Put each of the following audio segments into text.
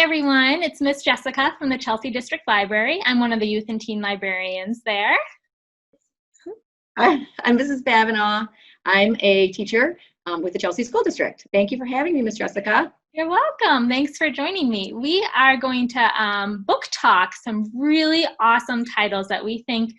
everyone, it's Miss Jessica from the Chelsea District Library. I'm one of the youth and teen librarians there. Hi, I'm Mrs. Bavineau. I'm a teacher with the Chelsea School District. Thank you for having me, Miss Jessica. You're welcome. Thanks for joining me. We are going to book talk some really awesome titles that we think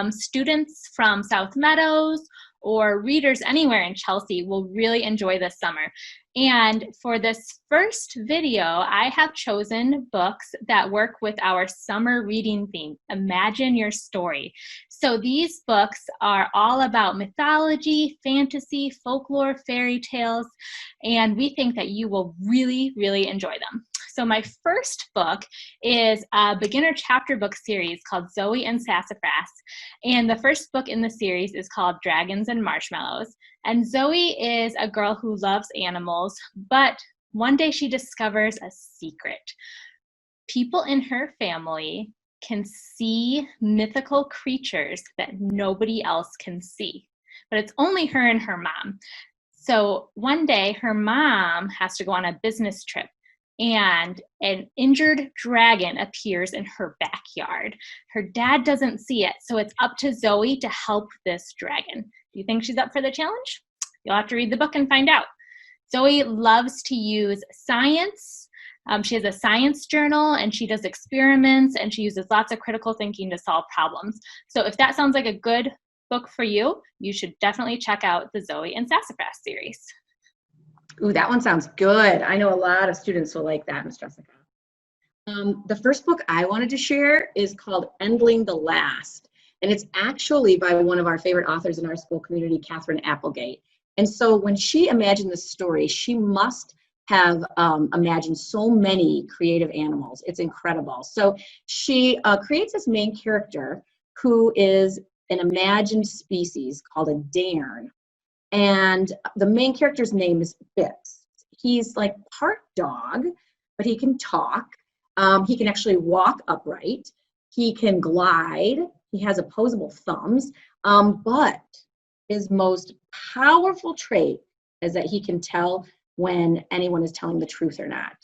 students from South Meadows or readers anywhere in Chelsea will really enjoy this summer. And for this first video, I have chosen books that work with our summer reading theme, Imagine Your Story. So these books are all about mythology, fantasy, folklore, fairy tales, and we think that you will really, really enjoy them. So my first book is a beginner chapter book series called Zoey and Sassafras. And the first book in the series is called Dragons and Marshmallows. And Zoey is a girl who loves animals, but one day she discovers a secret. People in her family can see mythical creatures that nobody else can see, but it's only her and her mom. So one day her mom has to go on a business trip, and an injured dragon appears in her backyard. Her dad doesn't see it, so it's up to Zoey to help this dragon. Do you think she's up for the challenge? You'll have to read the book and find out. Zoey loves to use science. She has a science journal, and she does experiments, and she uses lots of critical thinking to solve problems. So if that sounds like a good book for you, you should definitely check out the Zoey and Sassafras series. Ooh, that one sounds good. I know a lot of students will like that, Miss Jessica. The first book I wanted to share is called Endling the Last, and it's actually by one of our favorite authors in our school community, Catherine Applegate. And so when she imagined this story, she must have imagined so many creative animals. It's incredible. So she creates this main character who is an imagined species called a dairn. And the main character's name is Bix. He's like part dog, but he can talk. He can actually walk upright. He can glide. He has opposable thumbs. But his most powerful trait is that he can tell when anyone is telling the truth or not.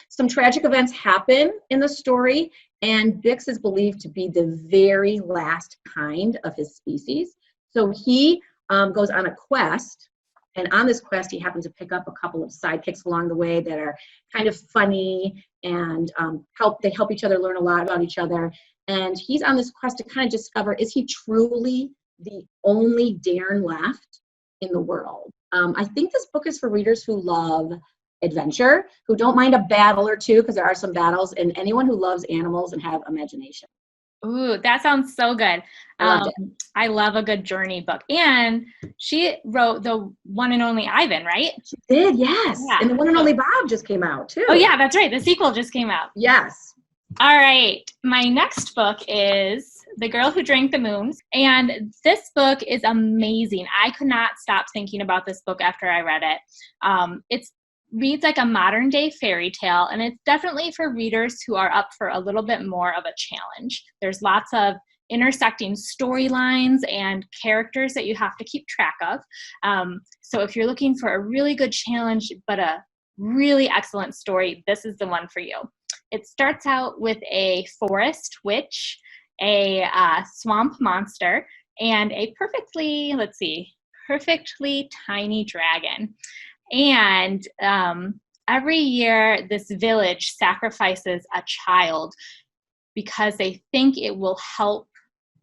Some tragic events happen in the story, and Bix is believed to be the very last kind of his species. So he goes on a quest, and on this quest he happens to pick up a couple of sidekicks along the way that are kind of funny and they help each other learn a lot about each other. And he's on this quest to kind of discover, is he truly the only dairn left in the world? I think this book is for readers who love adventure, who don't mind a battle or two, because there are some battles, and anyone who loves animals and have imagination. Ooh, that sounds so good. I love a good journey book. And she wrote the one and only Ivan, right? She did, yes. Yeah. And the one and only Bob just came out, too. Oh, yeah, that's right. The sequel just came out. Yes. All right. My next book is The Girl Who Drank the Moon. And this book is amazing. I could not stop thinking about this book after I read it. It reads like a modern day fairy tale, and it's definitely for readers who are up for a little bit more of a challenge. There's lots of intersecting storylines and characters that you have to keep track of. So if you're looking for a really good challenge but a really excellent story, this is the one for you. It starts out with a forest witch, a swamp monster, and a perfectly tiny dragon. And every year this village sacrifices a child because they think it will help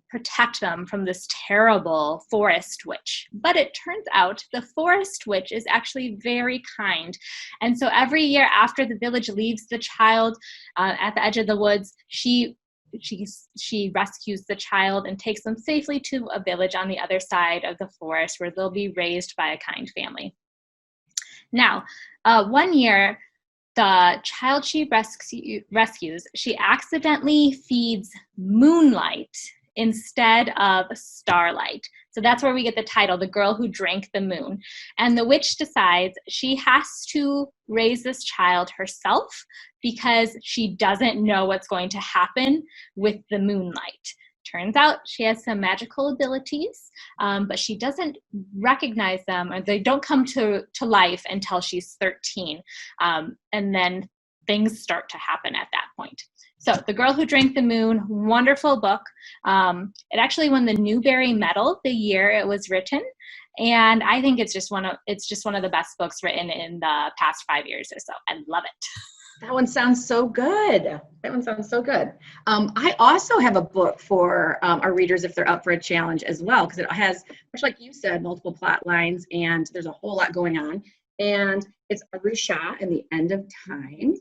protect them from this terrible forest witch. But it turns out the forest witch is actually very kind. And so every year after the village leaves the child at the edge of the woods, she rescues the child and takes them safely to a village on the other side of the forest where they'll be raised by a kind family. Now, one year, the child she rescues, she accidentally feeds moonlight instead of starlight. So that's where we get the title, The Girl Who Drank the Moon. And the witch decides she has to raise this child herself because she doesn't know what's going to happen with the moonlight. Turns out she has some magical abilities, but she doesn't recognize them, or they don't come to life until she's 13. And then things start to happen at that point. So The Girl Who Drank the Moon, wonderful book. It actually won the Newbery Medal the year it was written. And I think it's just one of the best books written in the past 5 years or so. I love it. That one sounds so good. I also have a book for our readers if they're up for a challenge as well, because it has, much like you said, multiple plot lines, and there's a whole lot going on. And it's Reshot and the End of Time.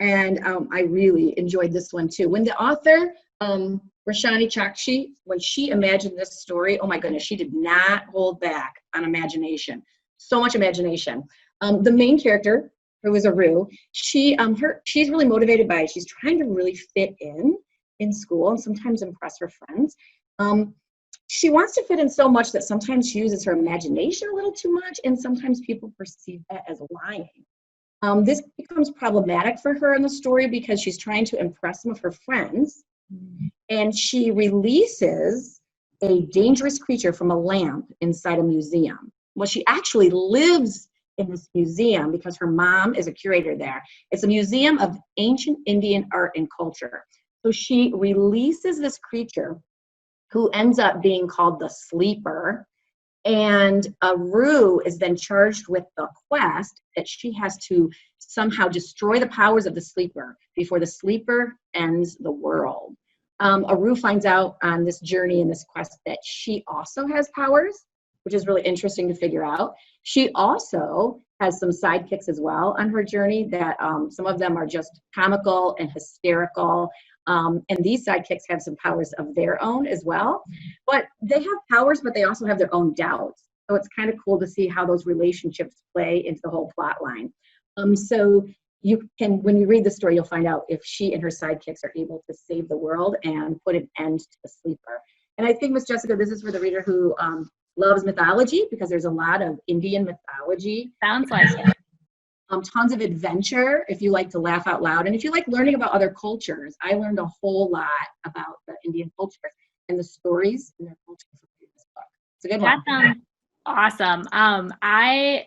And I really enjoyed this one too. When the author, Rashani Chakshi, when she imagined this story, oh my goodness, she did not hold back on imagination. So much imagination. The main character, who is Aru, she's really motivated by it. She's trying to really fit in school and sometimes impress her friends. She wants to fit in so much that sometimes she uses her imagination a little too much, and sometimes people perceive that as lying. This becomes problematic for her in the story because she's trying to impress some of her friends, and she releases a dangerous creature from a lamp inside a museum. Well, she actually lives in this museum because her mom is a curator there. It's a museum of ancient Indian art and culture. So she releases this creature who ends up being called the Sleeper. And Aru is then charged with the quest that she has to somehow destroy the powers of the Sleeper before the Sleeper ends the world. Aru finds out on this journey and this quest that she also has powers, which is really interesting to figure out. She also has some sidekicks as well on her journey that some of them are just comical and hysterical. And these sidekicks have some powers of their own as well. But they have powers, but they also have their own doubts. So it's kind of cool to see how those relationships play into the whole plot line. So you can, when you read the story, you'll find out if she and her sidekicks are able to save the world and put an end to the Sleeper. And I think, Miss Jessica, this is for the reader who loves mythology, because there's a lot of Indian mythology. Sounds like it. Tons of adventure if you like to laugh out loud. And if you like learning about other cultures, I learned a whole lot about the Indian culture and the stories in their culture from this book. It's a good one. That sounds awesome. I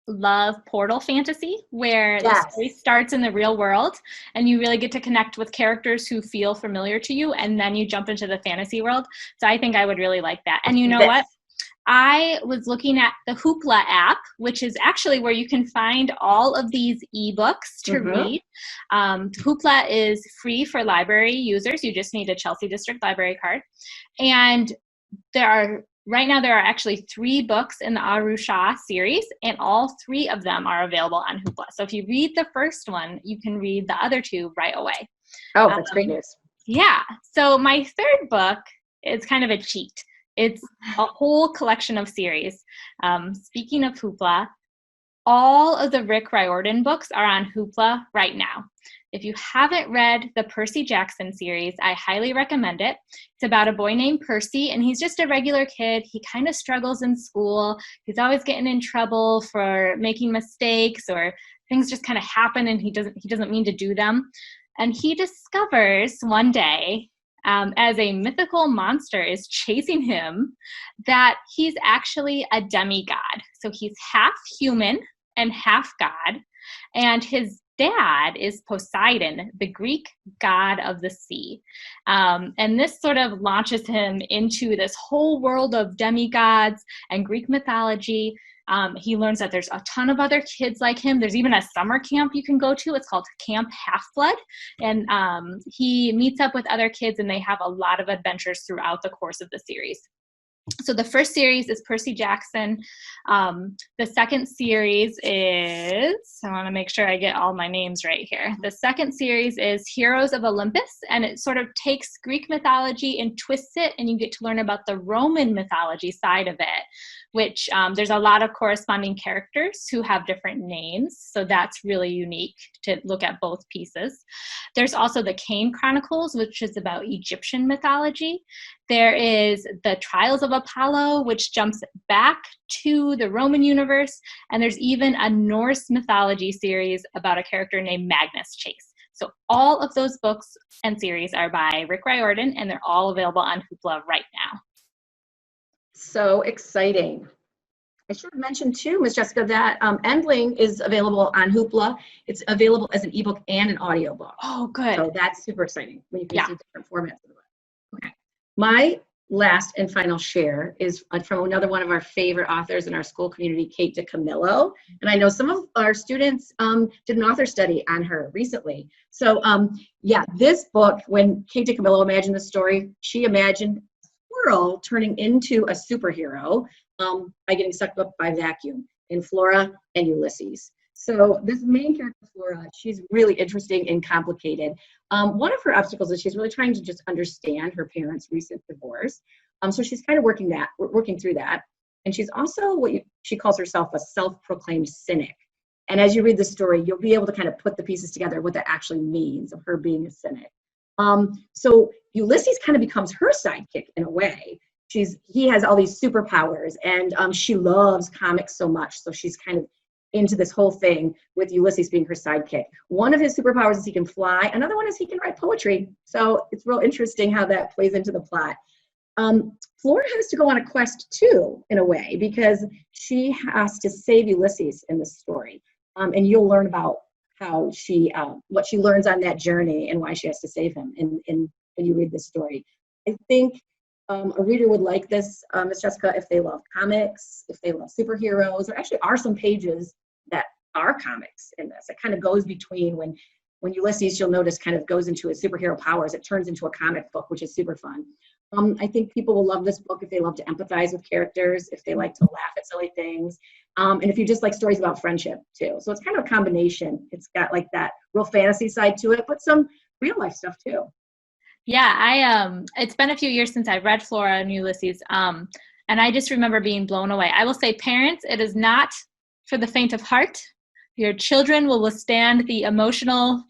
love portal fantasy, where the story starts in the real world and you really get to connect with characters who feel familiar to you, and then you jump into the fantasy world. So I think I would really like that. And you know what? I was looking at the Hoopla app, which is actually where you can find all of these ebooks to read. Hoopla is free for library users. You just need a Chelsea District Library card. And right now there are actually 3 books in the Arusha series, and all 3 of them are available on Hoopla. So if you read the first one, you can read the other 2 right away. Oh, that's great news. Yeah. So my third book is kind of a cheat. It's a whole collection of series. Speaking of Hoopla, all of the Rick Riordan books are on Hoopla right now. If you haven't read the Percy Jackson series, I highly recommend it. It's about a boy named Percy, and he's just a regular kid. He kind of struggles in school. He's always getting in trouble for making mistakes, or things just kind of happen and he doesn't mean to do them. And he discovers one day, as a mythical monster is chasing him, that he's actually a demigod. So he's half human and half god, and his dad is Poseidon, the Greek god of the sea. And this sort of launches him into this whole world of demigods and Greek mythology. He learns that there's a ton of other kids like him. There's even a summer camp you can go to. It's called Camp Half-Blood. And he meets up with other kids, and they have a lot of adventures throughout the course of the series. So the first series is Percy Jackson. The second series is, I want to make sure I get all my names right here. The second series is Heroes of Olympus, and it sort of takes Greek mythology and twists it, and you get to learn about the Roman mythology side of it, which there's a lot of corresponding characters who have different names. So that's really unique to look at both pieces. There's also the Kane Chronicles, which is about Egyptian mythology. There is the Trials of Apollo, which jumps back to the Roman universe. And there's even a Norse mythology series about a character named Magnus Chase. So all of those books and series are by Rick Riordan, and they're all available on Hoopla right now. So exciting. I should have mentioned too, Ms. Jessica, that Endling is available on Hoopla. It's available as an ebook and an audiobook. Oh, good. So that's super exciting when you can Yeah. see different formats of the book. Okay. My last and final share is from another one of our favorite authors in our school community, Kate DiCamillo. And I know some of our students did an author study on her recently. So yeah, this book, when Kate DiCamillo imagined the story, she imagined a squirrel turning into a superhero by getting sucked up by vacuum in Flora and Ulysses. So this main character, Flora, she's really interesting and complicated. One of her obstacles is she's really trying to just understand her parents' recent divorce. So she's kind of working through that. And she's also she calls herself a self-proclaimed cynic. And as you read the story, you'll be able to kind of put the pieces together, what that actually means of her being a cynic. So Ulysses kind of becomes her sidekick in a way. He has all these superpowers, and she loves comics so much. So she's kind of into this whole thing with Ulysses being her sidekick. One of his superpowers is he can fly. Another one is he can write poetry. So it's real interesting how that plays into the plot. Flora has to go on a quest too, in a way, because she has to save Ulysses in this story. And you'll learn about how what she learns on that journey and why she has to save him when you read this story. I think a reader would like this, Ms. Jessica, if they love comics, if they love superheroes. There actually are some pages that are comics in this. It kind of goes between when Ulysses, you'll notice, kind of goes into his superhero powers, it turns into a comic book, which is super fun. I think people will love this book if they love to empathize with characters, if they like to laugh at silly things, and if you just like stories about friendship too. So it's kind of a combination. It's got like that real fantasy side to it, but some real life stuff too. Yeah, it's been a few years since I've read Flora and Ulysses, and I just remember being blown away. I will say, parents, it is not for the faint of heart. Your children will withstand the emotional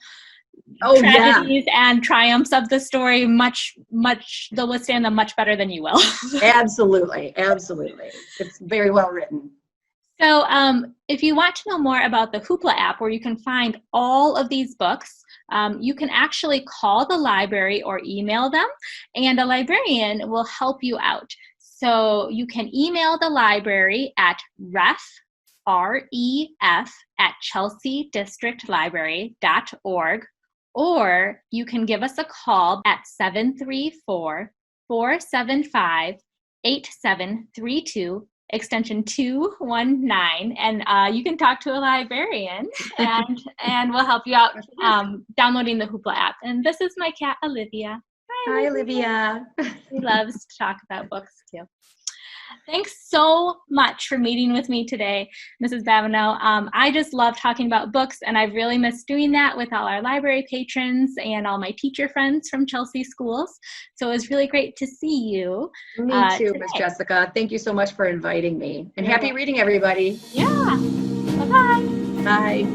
tragedies and triumphs of the story they'll withstand them much better than you will. Absolutely. It's very well written. So if you want to know more about the Hoopla app, where you can find all of these books, you can actually call the library or email them, and a librarian will help you out. So you can email the library at ref@chelseadistrictlibrary.org, or you can give us a call at 734-475-8732, extension 219, and you can talk to a librarian, and we'll help you out downloading the Hoopla app. And this is my cat, Olivia. Hi, Olivia. She loves to talk about books too. Thanks so much for meeting with me today, Mrs. Bavineau. I just love talking about books, and I've really missed doing that with all our library patrons and all my teacher friends from Chelsea schools. So it was really great to see you. Me too, Miss Jessica. Thank you so much for inviting me. And happy reading, everybody. Yeah. Bye-bye. Bye.